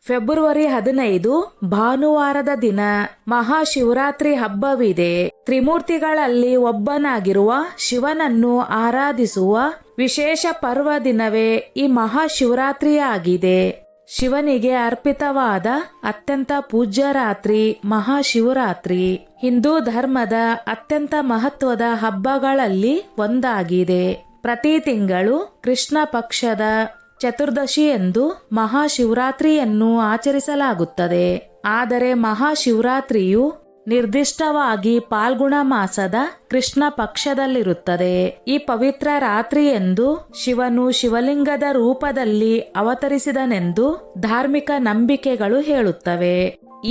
February 15 ಭಾನುವಾರದ ದಿನ ಮಹಾಶಿವರಾತ್ರಿ ಹಬ್ಬವಿದೆ. ತ್ರಿಮೂರ್ತಿಗಳಲ್ಲಿ ಒಬ್ಬನಾಗಿರುವ ಶಿವನನ್ನು ಆರಾಧಿಸುವ ವಿಶೇಷ ಪರ್ವ ದಿನವೇ ಈ ಮಹಾಶಿವರಾತ್ರಿಯಾಗಿದೆ. ಶಿವನಿಗೆ ಅರ್ಪಿತವಾದ ಅತ್ಯಂತ ಪೂಜ್ಯ ರಾತ್ರಿ ಮಹಾಶಿವರಾತ್ರಿ ಹಿಂದೂ ಧರ್ಮದ ಅತ್ಯಂತ ಮಹತ್ವದ ಹಬ್ಬಗಳಲ್ಲಿ ಒಂದಾಗಿದೆ. ಪ್ರತಿ ತಿಂಗಳು ಕೃಷ್ಣ ಪಕ್ಷದ ಚತುರ್ದಶಿ ಎಂದು ಮಹಾಶಿವರಾತ್ರಿಯನ್ನು ಆಚರಿಸಲಾಗುತ್ತದೆ. ಆದರೆ ಮಹಾಶಿವರಾತ್ರಿಯು ನಿರ್ದಿಷ್ಟವಾಗಿ ಫಾಲ್ಗುಣ ಮಾಸದ ಕೃಷ್ಣ ಪಕ್ಷದಲ್ಲಿರುತ್ತದೆ. ಈ ಪವಿತ್ರ ರಾತ್ರಿಯೆಂದು ಶಿವನು ಶಿವಲಿಂಗದ ರೂಪದಲ್ಲಿ ಅವತರಿಸಿದನೆಂದು ಧಾರ್ಮಿಕ ನಂಬಿಕೆಗಳು ಹೇಳುತ್ತವೆ.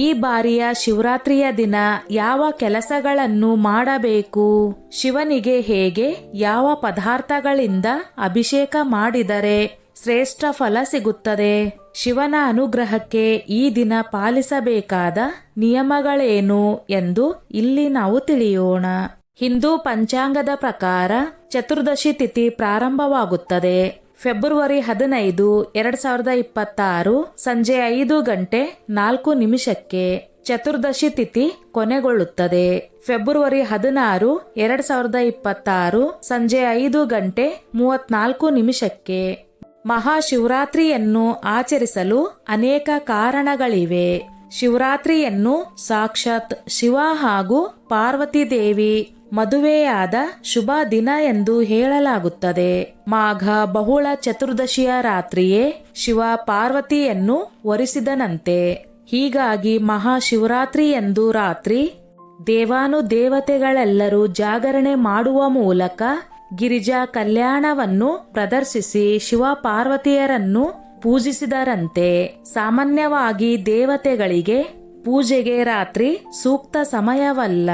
ಈ ಬಾರಿಯ ಶಿವರಾತ್ರಿಯ ದಿನ ಯಾವ ಕೆಲಸಗಳನ್ನು ಮಾಡಬೇಕು, ಶಿವನಿಗೆ ಹೇಗೆ ಯಾವ ಪದಾರ್ಥಗಳಿಂದ ಅಭಿಷೇಕ ಮಾಡಿದರೆ ಶ್ರೇಷ್ಠ ಫಲ ಸಿಗುತ್ತದೆ, ಶಿವನ ಅನುಗ್ರಹಕ್ಕೆ ಈ ದಿನ ಪಾಲಿಸಬೇಕಾದ ನಿಯಮಗಳೇನು ಎಂದು ಇಲ್ಲಿ ನಾವು ತಿಳಿಯೋಣ. ಹಿಂದೂ ಪಂಚಾಂಗದ ಪ್ರಕಾರ ಚತುರ್ದಶಿ ತಿಥಿ ಪ್ರಾರಂಭವಾಗುತ್ತದೆ ಫೆಬ್ರವರಿ 15, 2026 ಸಂಜೆ 5:04 ಚತುರ್ದಶಿ ತಿಥಿ ಕೊನೆಗೊಳ್ಳುತ್ತದೆ. ಫೆಬ್ರವರಿ 16, 2026 ಸಂಜೆ 5:34 ಮಹಾಶಿವರಾತ್ರಿಯನ್ನು ಆಚರಿಸಲು ಅನೇಕ ಕಾರಣಗಳಿವೆ. ಶಿವರಾತ್ರಿಯನ್ನು ಸಾಕ್ಷಾತ್ ಶಿವ ಹಾಗೂ ಪಾರ್ವತಿ ದೇವಿ ಮದುವೆಯಾದ ಶುಭ ದಿನ ಎಂದು ಹೇಳಲಾಗುತ್ತದೆ. ಮಾಘ ಬಹುಳ ಚತುರ್ದಶಿಯ ರಾತ್ರಿಯೇ ಶಿವ ಪಾರ್ವತಿಯನ್ನು ವರಿಸಿದನಂತೆ. ಹೀಗಾಗಿ ಮಹಾಶಿವರಾತ್ರಿ ಎಂದು ರಾತ್ರಿ ದೇವಾನುದೇವತೆಗಳೆಲ್ಲರೂ ಜಾಗರಣೆ ಮಾಡುವ ಮೂಲಕ ಗಿರಿಜಾ ಕಲ್ಯಾಣವನ್ನು ಪ್ರದರ್ಶಿಸಿ ಶಿವ ಪಾರ್ವತಿಯರನ್ನು ಪೂಜಿಸಿದರಂತೆ. ಸಾಮಾನ್ಯವಾಗಿ ದೇವತೆಗಳಿಗೆ ಪೂಜೆಗೆ ರಾತ್ರಿ ಸೂಕ್ತ ಸಮಯವಲ್ಲ.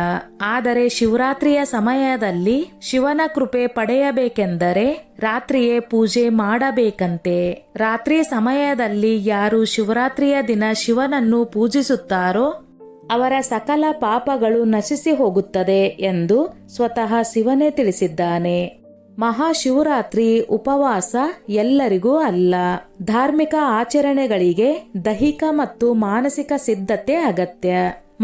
ಆದರೆ ಶಿವರಾತ್ರಿಯ ಸಮಯದಲ್ಲಿ ಶಿವನ ಕೃಪೆ ಪಡೆಯಬೇಕೆಂದರೆ ರಾತ್ರಿಯೇ ಪೂಜೆ ಮಾಡಬೇಕಂತೆ. ರಾತ್ರಿ ಸಮಯದಲ್ಲಿ ಯಾರು ಶಿವರಾತ್ರಿಯ ದಿನ ಶಿವನನ್ನು ಪೂಜಿಸುತ್ತಾರೋ ಅವರ ಸಕಲ ಪಾಪಗಳು ನಶಿಸಿ ಹೋಗುತ್ತದೆ ಎಂದು ಸ್ವತಃ ಶಿವನೇ ತಿಳಿಸಿದ್ದಾನೆ. ಮಹಾಶಿವರಾತ್ರಿ ಉಪವಾಸ ಎಲ್ಲರಿಗೂ ಅಲ್ಲ. ಧಾರ್ಮಿಕ ಆಚರಣೆಗಳಿಗೆ ದೈಹಿಕ ಮತ್ತು ಮಾನಸಿಕ ಸಿದ್ಧತೆ ಅಗತ್ಯ.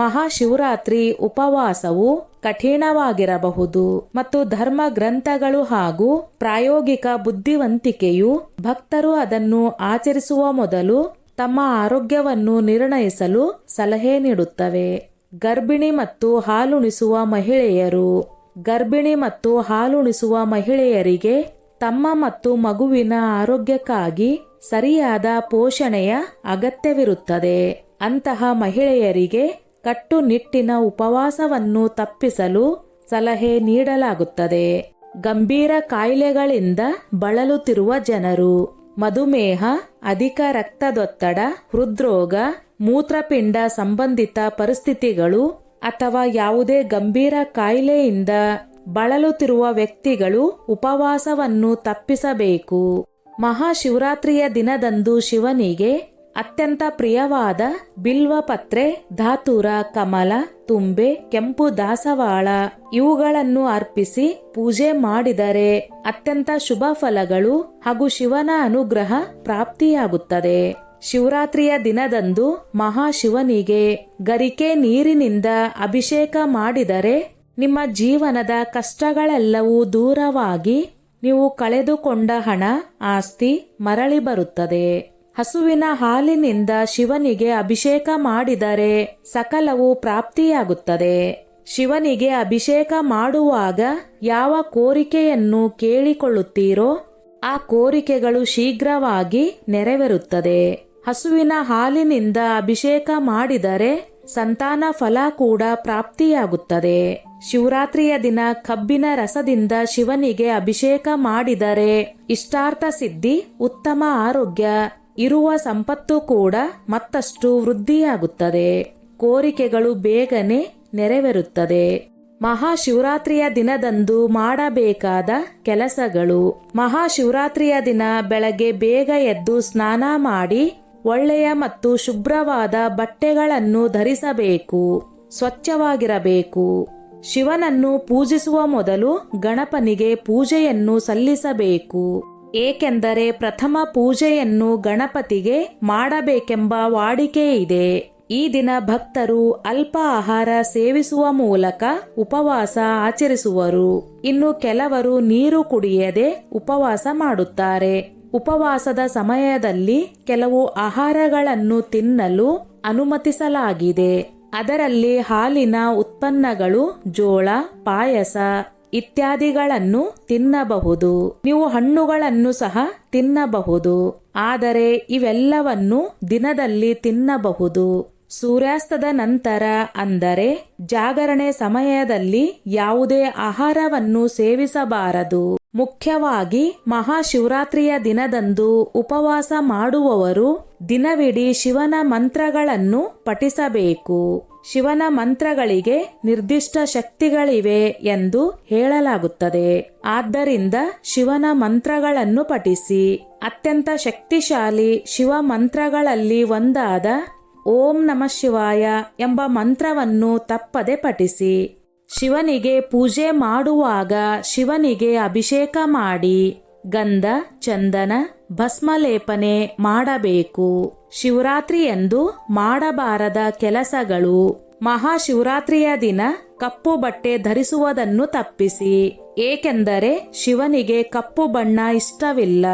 ಮಹಾಶಿವರಾತ್ರಿ ಉಪವಾಸವು ಕಠಿಣವಾಗಿರಬಹುದು ಮತ್ತು ಧರ್ಮ ಗ್ರಂಥಗಳು ಹಾಗೂ ಪ್ರಾಯೋಗಿಕ ಬುದ್ಧಿವಂತಿಕೆಯು ಭಕ್ತರು ಅದನ್ನು ಆಚರಿಸುವ ಮೊದಲು ತಮ್ಮ ಆರೋಗ್ಯವನ್ನು ನಿರ್ಣಯಿಸಲು ಸಲಹೆ ನೀಡುತ್ತವೆ. ಗರ್ಭಿಣಿ ಮತ್ತು ಹಾಲುಣಿಸುವ ಮಹಿಳೆಯರಿಗೆ ತಮ್ಮ ಮತ್ತು ಮಗುವಿನ ಆರೋಗ್ಯಕ್ಕಾಗಿ ಸರಿಯಾದ ಪೋಷಣೆಯ ಅಗತ್ಯವಿರುತ್ತದೆ. ಅಂತಹ ಮಹಿಳೆಯರಿಗೆ ಕಟ್ಟುನಿಟ್ಟಿನ ಉಪವಾಸವನ್ನು ತಪ್ಪಿಸಲು ಸಲಹೆ ನೀಡಲಾಗುತ್ತದೆ. ಗಂಭೀರ ಕಾಯಿಲೆಗಳಿಂದ ಬಳಲುತ್ತಿರುವ ಜನರು, ಮಧುಮೇಹ, ಅಧಿಕ ರಕ್ತದೊತ್ತಡ, ಹೃದ್ರೋಗ, ಮೂತ್ರಪಿಂಡ ಸಂಬಂಧಿತ ಪರಿಸ್ಥಿತಿಗಳು ಅಥವಾ ಯಾವುದೇ ಗಂಭೀರ ಕಾಯಿಲೆಯಿಂದ ಬಳಲುತ್ತಿರುವ ವ್ಯಕ್ತಿಗಳು ಉಪವಾಸವನ್ನು ತಪ್ಪಿಸಬೇಕು. ಮಹಾಶಿವರಾತ್ರಿಯ ದಿನದಂದು ಶಿವನಿಗೆ ಅತ್ಯಂತ ಪ್ರಿಯವಾದ ಬಿಲ್ವಪತ್ರೆ, ಧಾತುರ, ಕಮಲ, ತುಂಬೆ, ಕೆಂಪು ದಾಸವಾಳ ಇವುಗಳನ್ನು ಅರ್ಪಿಸಿ ಪೂಜೆ ಮಾಡಿದರೆ ಅತ್ಯಂತ ಶುಭ ಫಲಗಳು ಹಾಗೂ ಶಿವನ ಅನುಗ್ರಹ ಪ್ರಾಪ್ತಿಯಾಗುತ್ತದೆ. ಶಿವರಾತ್ರಿಯ ದಿನದಂದು ಮಹಾಶಿವನಿಗೆ ಗರಿಕೆ ನೀರಿನಿಂದ ಅಭಿಷೇಕ ಮಾಡಿದರೆ ನಿಮ್ಮ ಜೀವನದ ಕಷ್ಟಗಳೆಲ್ಲವೂ ದೂರವಾಗಿ ನೀವು ಕಳೆದುಕೊಂಡ ಹಣ, ಆಸ್ತಿ ಮರಳಿ ಬರುತ್ತದೆ. ಹಸುವಿನ ಹಾಲಿನಿಂದ ಶಿವನಿಗೆ ಅಭಿಷೇಕ ಮಾಡಿದರೆ ಸಕಲವೂ ಪ್ರಾಪ್ತಿಯಾಗುತ್ತದೆ. ಶಿವನಿಗೆ ಅಭಿಷೇಕ ಮಾಡುವಾಗ ಯಾವ ಕೋರಿಕೆಯನ್ನು ಕೇಳಿಕೊಳ್ಳುತ್ತೀರೋ ಆ ಕೋರಿಕೆಗಳು ಶೀಘ್ರವಾಗಿ ನೆರವೇರುತ್ತದೆ. ಹಸುವಿನ ಹಾಲಿನಿಂದ ಅಭಿಷೇಕ ಮಾಡಿದರೆ ಸಂತಾನ ಫಲ ಕೂಡ ಪ್ರಾಪ್ತಿಯಾಗುತ್ತದೆ. ಶಿವರಾತ್ರಿಯ ದಿನ ಕಬ್ಬಿನ ರಸದಿಂದ ಶಿವನಿಗೆ ಅಭಿಷೇಕ ಮಾಡಿದರೆ ಇಷ್ಟಾರ್ಥ ಸಿದ್ಧಿ, ಉತ್ತಮ ಆರೋಗ್ಯ, ಇರುವ ಸಂಪತ್ತು ಕೂಡ ಮತ್ತಷ್ಟು ವೃದ್ಧಿಯಾಗುತ್ತದೆ. ಕೋರಿಕೆಗಳು ಬೇಗನೆ ನೆರವೇರುತ್ತದೆ. ಮಹಾಶಿವರಾತ್ರಿಯ ದಿನದಂದು ಮಾಡಬೇಕಾದ ಕೆಲಸಗಳು. ಮಹಾಶಿವರಾತ್ರಿಯ ದಿನ ಬೆಳಗ್ಗೆ ಬೇಗ ಎದ್ದು ಸ್ನಾನ ಮಾಡಿ ಒಳ್ಳೆಯ ಮತ್ತು ಶುಭ್ರವಾದ ಬಟ್ಟೆಗಳನ್ನು ಧರಿಸಬೇಕು. ಸ್ವಚ್ಛವಾಗಿರಬೇಕು. ಶಿವನನ್ನು ಪೂಜಿಸುವ ಮೊದಲು ಗಣಪನಿಗೆ ಪೂಜೆಯನ್ನು ಸಲ್ಲಿಸಬೇಕು. ಏಕೆಂದರೆ ಪ್ರಥಮ ಪೂಜೆಯನ್ನು ಗಣಪತಿಗೆ ಮಾಡಬೇಕೆಂಬ ವಾಡಿಕೆ ಇದೆ. ಈ ದಿನ ಭಕ್ತರು ಅಲ್ಪ ಆಹಾರ ಸೇವಿಸುವ ಮೂಲಕ ಉಪವಾಸ ಆಚರಿಸುವರು. ಇನ್ನು ಕೆಲವರು ನೀರು ಕುಡಿಯದೆ ಉಪವಾಸ ಮಾಡುತ್ತಾರೆ. ಉಪವಾಸದ ಸಮಯದಲ್ಲಿ ಕೆಲವು ಆಹಾರಗಳನ್ನು ತಿನ್ನಲು ಅನುಮತಿಸಲಾಗಿದೆ. ಅದರಲ್ಲಿ ಹಾಲಿನ ಉತ್ಪನ್ನಗಳು, ಜೋಳ, ಪಾಯಸ ಇತ್ಯಾದಿಗಳನ್ನು ತಿನ್ನಬಹುದು. ನೀವು ಹಣ್ಣುಗಳನ್ನು ಸಹ ತಿನ್ನಬಹುದು. ಆದರೆ ಇವೆಲ್ಲವನ್ನು ದಿನದಲ್ಲಿ ತಿನ್ನಬಹುದು. ಸೂರ್ಯಾಸ್ತದ ನಂತರ ಅಂದರೆ ಜಾಗರಣೆ ಸಮಯದಲ್ಲಿ ಯಾವುದೇ ಆಹಾರವನ್ನು ಸೇವಿಸಬಾರದು. ಮುಖ್ಯವಾಗಿ ಮಹಾಶಿವರಾತ್ರಿಯ ದಿನದಂದು ಉಪವಾಸ ಮಾಡುವವರು ದಿನವಿಡೀ ಶಿವನ ಮಂತ್ರಗಳನ್ನು ಪಠಿಸಬೇಕು. ಶಿವನ ಮಂತ್ರಗಳಿಗೆ ನಿರ್ದಿಷ್ಟ ಶಕ್ತಿಗಳಿವೆ ಎಂದು ಹೇಳಲಾಗುತ್ತದೆ. ಆದ್ದರಿಂದ ಶಿವನ ಮಂತ್ರಗಳನ್ನು ಪಠಿಸಿ. ಅತ್ಯಂತ ಶಕ್ತಿಶಾಲಿ ಶಿವ ಮಂತ್ರಗಳಲ್ಲಿ ಒಂದಾದ ಓಂ ನಮಃ ಶಿವಾಯ ಎಂಬ ಮಂತ್ರವನ್ನು ತಪ್ಪದೆ ಪಠಿಸಿ. ಶಿವನಿಗೆ ಪೂಜೆ ಮಾಡುವಾಗ ಶಿವನಿಗೆ ಅಭಿಷೇಕ ಮಾಡಿ ಗಂಧ, ಚಂದನ, ಭಸ್ಮಲೇಪನೆ ಮಾಡಬೇಕು. ಶಿವರಾತ್ರಿಯಂದು ಮಾಡಬಾರದ ಕೆಲಸಗಳು: ಮಹಾಶಿವರಾತ್ರಿಯ ದಿನ ಕಪ್ಪು ಬಟ್ಟೆ ಧರಿಸುವುದನ್ನು ತಪ್ಪಿಸಿ. ಏಕೆಂದರೆ ಶಿವನಿಗೆ ಕಪ್ಪು ಬಣ್ಣ ಇಷ್ಟವಿಲ್ಲ.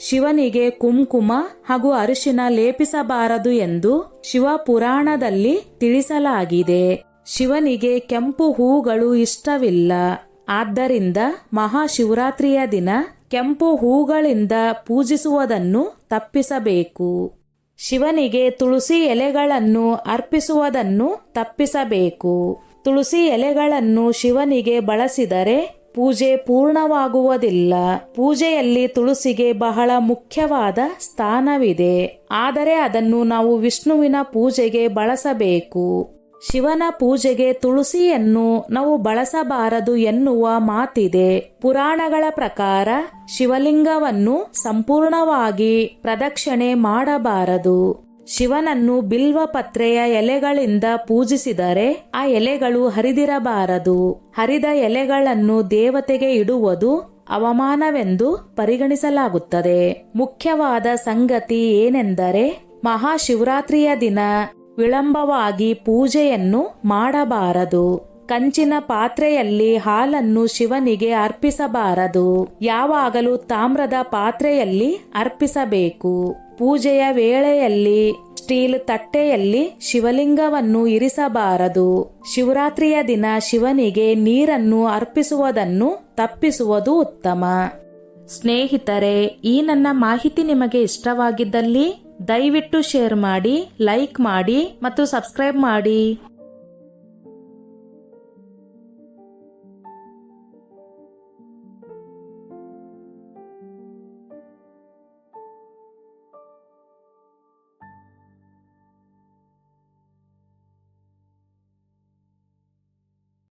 ಶಿವನಿಗೆ ಕುಂಕುಮ ಹಾಗೂ ಅರಿಶಿನ ಲೇಪಿಸಬಾರದು ಎಂದು ಶಿವಪುರಾಣದಲ್ಲಿ ತಿಳಿಸಲಾಗಿದೆ. ಶಿವನಿಗೆ ಕೆಂಪು ಹೂಗಳು ಇಷ್ಟವಿಲ್ಲ. ಆದ್ದರಿಂದ ಮಹಾಶಿವರಾತ್ರಿಯ ದಿನ ಕೆಂಪು ಹೂಗಳಿಂದ ಪೂಜಿಸುವುದನ್ನು ತಪ್ಪಿಸಬೇಕು. ಶಿವನಿಗೆ ತುಳಸಿ ಎಲೆಗಳನ್ನು ಅರ್ಪಿಸುವುದನ್ನು ತಪ್ಪಿಸಬೇಕು. ತುಳಸಿ ಎಲೆಗಳನ್ನು ಶಿವನಿಗೆ ಬಳಸಿದರೆ ಪೂಜೆ ಪೂರ್ಣವಾಗುವುದಿಲ್ಲ. ಪೂಜೆಯಲ್ಲಿ ತುಳಸಿಗೆ ಬಹಳ ಮುಖ್ಯವಾದ ಸ್ಥಾನವಿದೆ. ಆದರೆ ಅದನ್ನು ನಾವು ವಿಷ್ಣುವಿನ ಪೂಜೆಗೆ ಬಳಸಬೇಕು. ಶಿವನ ಪೂಜೆಗೆ ತುಳಸಿಯನ್ನು ನಾವು ಬಳಸಬಾರದು ಎನ್ನುವ ಮಾತಿದೆ. ಪುರಾಣಗಳ ಪ್ರಕಾರ ಶಿವಲಿಂಗವನ್ನು ಸಂಪೂರ್ಣವಾಗಿ ಪ್ರದಕ್ಷಿಣೆ ಮಾಡಬಾರದು. ಶಿವನನ್ನು ಬಿಲ್ವಪತ್ರೆಯ ಎಲೆಗಳಿಂದ ಪೂಜಿಸಿದರೆ ಆ ಎಲೆಗಳು ಹರಿದಿರಬಾರದು. ಹರಿದ ಎಲೆಗಳನ್ನು ದೇವತೆಗೆ ಇಡುವುದು ಅವಮಾನವೆಂದು ಪರಿಗಣಿಸಲಾಗುತ್ತದೆ. ಮುಖ್ಯವಾದ ಸಂಗತಿ ಏನೆಂದರೆ ಮಹಾಶಿವರಾತ್ರಿಯ ದಿನ ವಿಳಂಬವಾಗಿ ಪೂಜೆಯನ್ನು ಮಾಡಬಾರದು. ಕಂಚಿನ ಪಾತ್ರೆಯಲ್ಲಿ ಹಾಲನ್ನು ಶಿವನಿಗೆ ಅರ್ಪಿಸಬಾರದು. ಯಾವಾಗಲೂ ತಾಮ್ರದ ಪಾತ್ರೆಯಲ್ಲಿ ಅರ್ಪಿಸಬೇಕು. ಪೂಜೆಯ ವೇಳೆಯಲ್ಲಿ ಸ್ಟೀಲ್ ತಟ್ಟೆಯಲ್ಲಿ ಶಿವಲಿಂಗವನ್ನು ಇರಿಸಬಾರದು. ಶಿವರಾತ್ರಿಯ ದಿನ ಶಿವನಿಗೆ ನೀರನ್ನು ಅರ್ಪಿಸುವುದನ್ನು ತಪ್ಪಿಸುವುದು ಉತ್ತಮ. ಸ್ನೇಹಿತರೆ, ಈ ನನ್ನ ಮಾಹಿತಿ ನಿಮಗೆ ಇಷ್ಟವಾಗಿದ್ದಲ್ಲಿ ದಯವಿಟ್ಟು ಶೇರ್ ಮಾಡಿ, ಲೈಕ್ ಮಾಡಿ ಮತ್ತು ಸಬ್ಸ್ಕ್ರೈಬ್ ಮಾಡಿ.